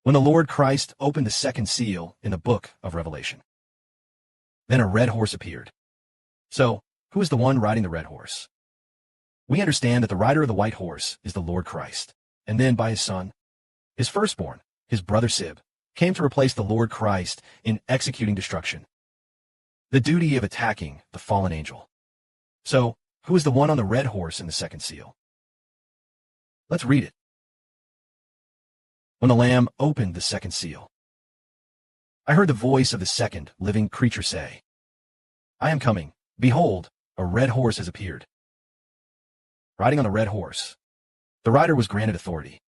when the Lord Christ opened the second seal in the book of Revelation. Then a red horse appeared. So, who is the one riding the red horse? We understand that the rider of the white horse is the Lord Christ, and then by his son, his firstborn, his brother Sib, came to replace the Lord Christ in executing destruction, the duty of attacking the fallen angel. So, who is the one on the red horse in the second seal? Let's read it. When the Lamb opened the second seal, I heard the voice of the second living creature say, I am coming. Behold, a red horse has appeared. Riding on the red horse, the rider was granted authority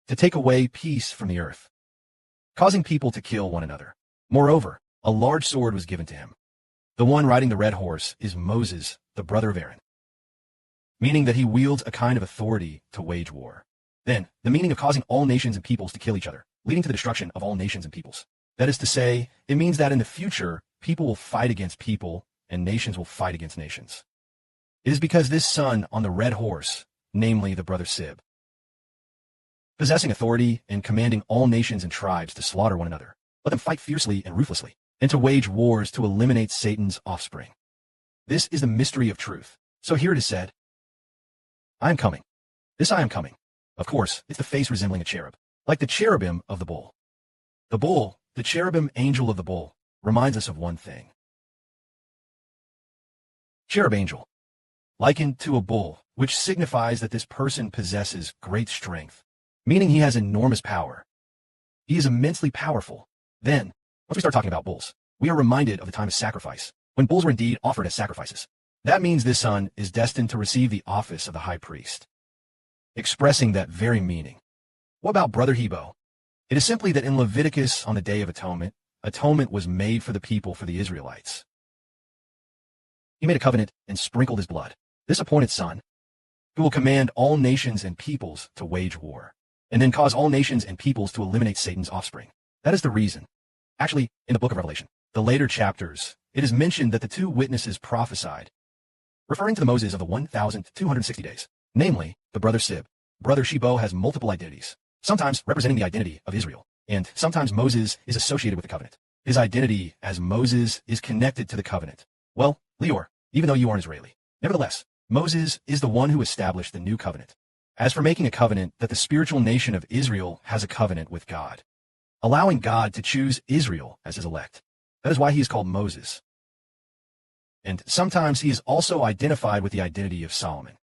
to take away peace from the earth, causing people to kill one another. Moreover, a large sword was given to him. The one riding the red horse is Moses, the brother of Aaron, meaning that he wields a kind of authority to wage war. Then, the meaning of causing all nations and peoples to kill each other, leading to the destruction of all nations and peoples. That is to say, it means that in the future, people will fight against people, and nations will fight against nations. It is because this son on the red horse, namely the brother Sib, possessing authority and commanding all nations and tribes to slaughter one another, let them fight fiercely and ruthlessly, and to wage wars to eliminate Satan's offspring. This is the mystery of truth. So here it is said, I am coming. This I am coming. Of course, it's the face resembling a cherub, like the cherubim of the bull. The bull, the cherubim angel of the bull, reminds us of one thing. Cherub angel, likened to a bull, which signifies that this person possesses great strength, meaning he has enormous power. He is immensely powerful. Then, once we start talking about bulls, we are reminded of the time of sacrifice, when bulls were indeed offered as sacrifices. That means this son is destined to receive the office of the high priest, expressing that very meaning. What about Brother Hebo? It is simply that in Leviticus on the Day of Atonement, atonement was made for the people, for the Israelites. He made a covenant and sprinkled his blood. This appointed son, who will command all nations and peoples to wage war, and then cause all nations and peoples to eliminate Satan's offspring. That is the reason. Actually, in the book of Revelation, the later chapters, it is mentioned that the two witnesses prophesied, referring to the Moses of the 1,260 days, namely, the brother Sib. Brother Shebo has multiple identities, sometimes representing the identity of Israel, and sometimes Moses is associated with the covenant. His identity as Moses is connected to the covenant. Well, Leor, even though you aren't Israeli, nevertheless, Moses is the one who established the new covenant. As for making a covenant, that the spiritual nation of Israel has a covenant with God, allowing God to choose Israel as his elect. That is why he is called Moses. And sometimes he is also identified with the identity of Solomon.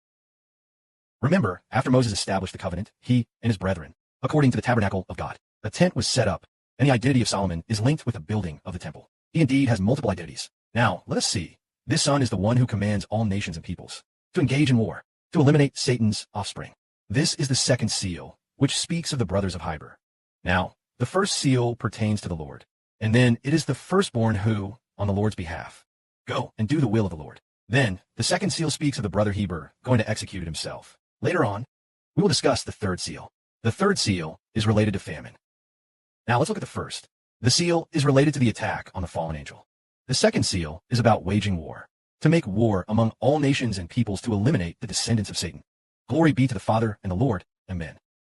Remember, after Moses established the covenant, he and his brethren, according to the tabernacle of God, a tent was set up, and the identity of Solomon is linked with the building of the temple. He indeed has multiple identities. Now, let us see. This son is the one who commands all nations and peoples to engage in war, to eliminate Satan's offspring. This is the second seal, which speaks of the brothers of Heber. Now, the first seal pertains to the Lord, and then it is the firstborn who, on the Lord's behalf, go and do the will of the Lord. Then, the second seal speaks of the brother Heber going to execute it himself. Later on, we will discuss the third seal. The third seal is related to famine. Now let's look at the first. The seal is related to the attack on the fallen angel. The second seal is about waging war, to make war among all nations and peoples to eliminate the descendants of Satan. Glory be to the Father and the Lord. Amen.